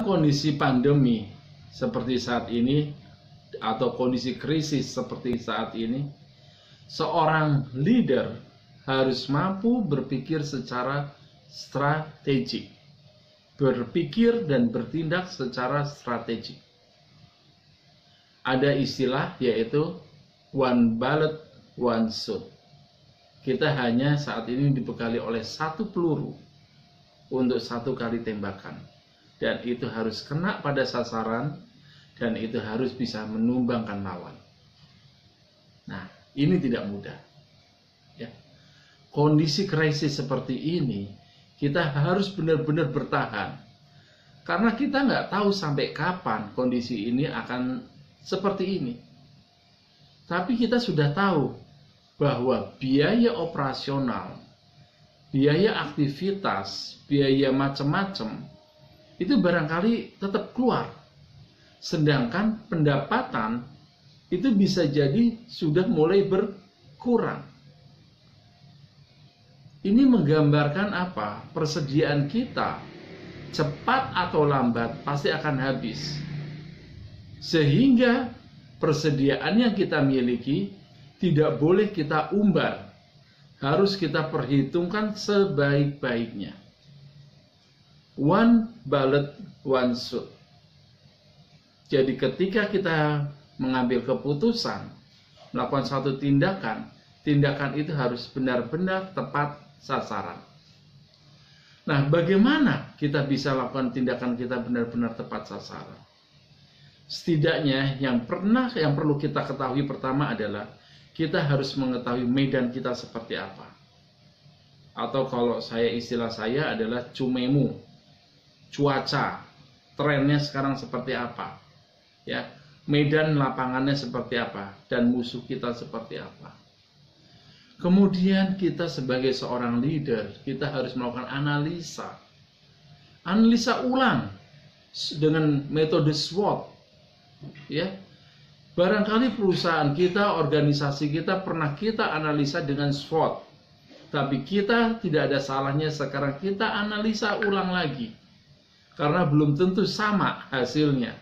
kondisi pandemi seperti saat ini atau kondisi krisis seperti saat ini, seorang leader harus mampu berpikir secara strategik, berpikir dan bertindak secara strategik. Ada istilah yaitu one bullet, one shot. Kita hanya saat ini dibekali oleh satu peluru untuk satu kali tembakan. Dan itu harus kena pada sasaran, dan itu harus bisa menumbangkan lawan. Nah, ini tidak mudah. Ya. Kondisi krisis seperti ini, kita harus benar-benar bertahan. Karena kita nggak tahu sampai kapan kondisi ini akan seperti ini. Tapi kita sudah tahu bahwa biaya operasional, biaya aktivitas, biaya macam-macam, itu barangkali tetap keluar. Sedangkan pendapatan itu bisa jadi sudah mulai berkurang. Ini menggambarkan apa? Persediaan kita cepat atau lambat pasti akan habis. Sehingga persediaan yang kita miliki tidak boleh kita umbar. Harus kita perhitungkan sebaik-baiknya. One bullet, one shot. Jadi ketika kita mengambil keputusan, melakukan suatu tindakan, tindakan itu harus benar-benar tepat sasaran. Nah, bagaimana kita bisa lakukan tindakan kita benar-benar tepat sasaran? Setidaknya yang perlu kita ketahui pertama adalah kita harus mengetahui medan kita seperti apa. Atau kalau istilah saya adalah cumemu. Cuaca, trennya sekarang seperti apa, ya, medan lapangannya seperti apa, dan musuh kita seperti apa. Kemudian kita sebagai seorang leader, kita harus melakukan analisa ulang dengan metode SWOT, ya. Barangkali perusahaan kita, organisasi kita pernah kita analisa dengan SWOT, tapi kita tidak ada salahnya sekarang kita analisa ulang lagi. Karena belum tentu sama hasilnya.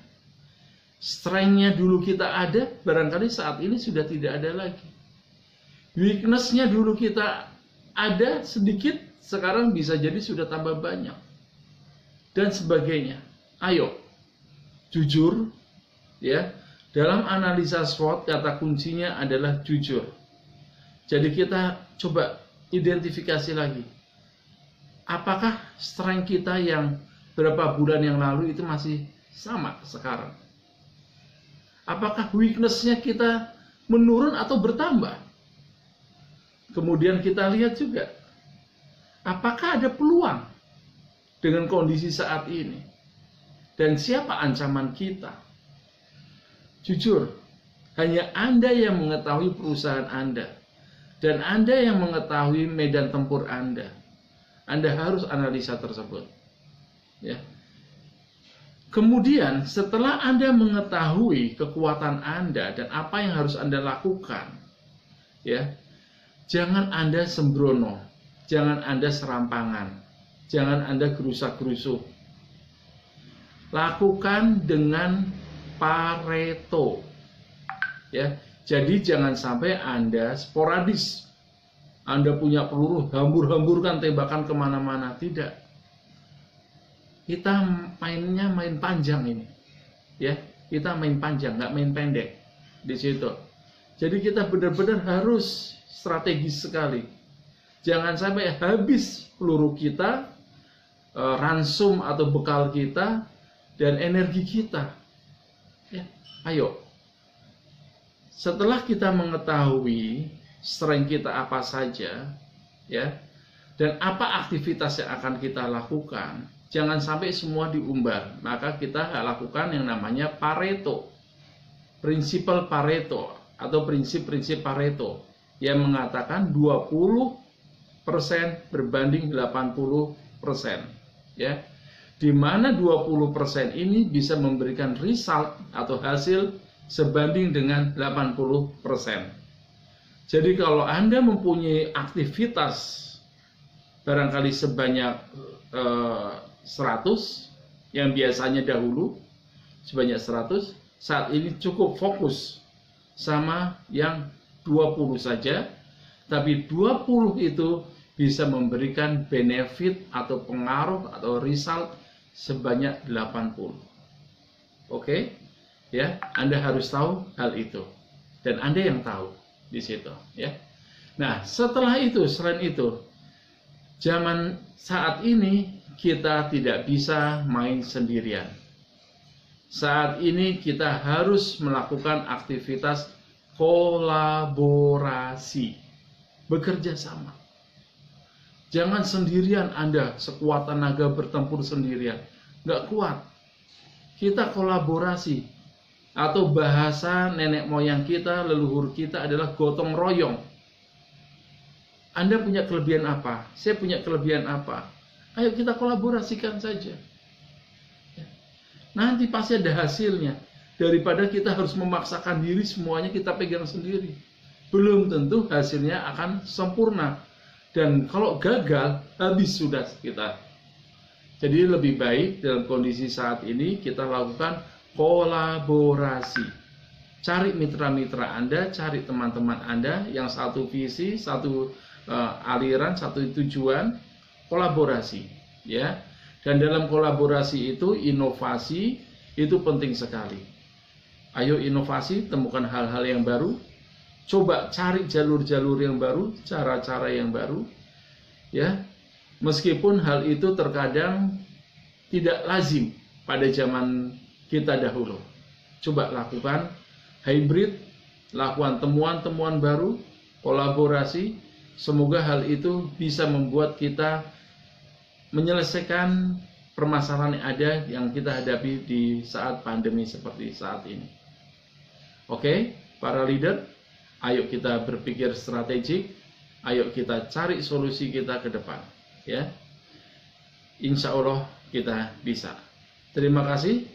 Strength-nya dulu kita ada, barangkali saat ini sudah tidak ada lagi. Weakness-nya dulu kita ada sedikit, sekarang bisa jadi sudah tambah banyak. Dan sebagainya. Ayo, jujur, ya. Dalam analisa SWOT, kata kuncinya adalah jujur. Jadi kita coba identifikasi lagi. Apakah strength kita yang berapa bulan yang lalu itu masih sama sekarang? Apakah weakness-nya kita menurun atau bertambah? Kemudian kita lihat juga, apakah ada peluang dengan kondisi saat ini? Dan siapa ancaman kita? Jujur, hanya Anda yang mengetahui perusahaan Anda. Dan Anda yang mengetahui medan tempur Anda. Anda harus analisa tersebut. Ya. Kemudian setelah Anda mengetahui kekuatan Anda dan apa yang harus Anda lakukan, ya, jangan Anda sembrono, jangan Anda serampangan, jangan Anda gerusak-gerusuh. Lakukan dengan Pareto, ya. Jadi jangan sampai Anda sporadis, Anda punya peluru hambur-hamburkan tembakan kemana-mana, tidak. Kita mainnya main panjang ini, ya. Kita main panjang, nggak main pendek di situ. Jadi kita benar-benar harus strategis sekali. Jangan sampai habis peluru kita, ransum atau bekal kita, dan energi kita. Ya, ayo. Setelah kita mengetahui strength kita apa saja, ya, dan apa aktivitas yang akan kita lakukan. Jangan sampai semua diumbar. Maka kita lakukan yang namanya Pareto. Prinsipal Pareto atau prinsip-prinsip Pareto yang mengatakan 20% berbanding 80%. Ya. Di mana 20% ini bisa memberikan result atau hasil sebanding dengan 80%. Jadi kalau Anda mempunyai aktivitas barangkali sebanyak 100, yang biasanya dahulu sebanyak 100, saat ini cukup fokus sama yang 20 saja, tapi 20 itu bisa memberikan benefit atau pengaruh atau result sebanyak 80. Oke? Ya, Anda harus tahu hal itu. Dan Anda yang tahu di situ, ya. Nah, setelah itu, selain itu, zaman saat ini kita tidak bisa main sendirian. Saat ini kita harus melakukan aktivitas kolaborasi, bekerja sama. Jangan sendirian Anda sekuat tenaga bertempur sendirian, nggak kuat. Kita kolaborasi, atau bahasa nenek moyang kita, leluhur kita adalah gotong royong. Anda punya kelebihan apa? Saya punya kelebihan apa? Ayo kita kolaborasikan saja. Nanti pasti ada hasilnya. Daripada kita harus memaksakan diri semuanya kita pegang sendiri. Belum tentu hasilnya akan sempurna. Dan kalau gagal, habis sudah kita. Jadi lebih baik dalam kondisi saat ini kita lakukan kolaborasi. Cari mitra-mitra Anda, cari teman-teman Anda yang satu visi, satu aliran, satu tujuan, kolaborasi, ya. Dan dalam kolaborasi itu inovasi itu penting sekali. Ayo inovasi, temukan hal-hal yang baru, coba cari jalur-jalur yang baru, cara-cara yang baru, ya. Meskipun hal itu terkadang tidak lazim pada zaman kita dahulu. Coba lakukan hybrid, lakukan temuan-temuan baru, kolaborasi. Semoga hal itu bisa membuat kita menyelesaikan permasalahan yang ada yang kita hadapi di saat pandemi seperti saat ini. Oke, para leader, ayo kita berpikir strategik, ayo kita cari solusi kita ke depan, ya. Insya Allah kita bisa. Terima kasih.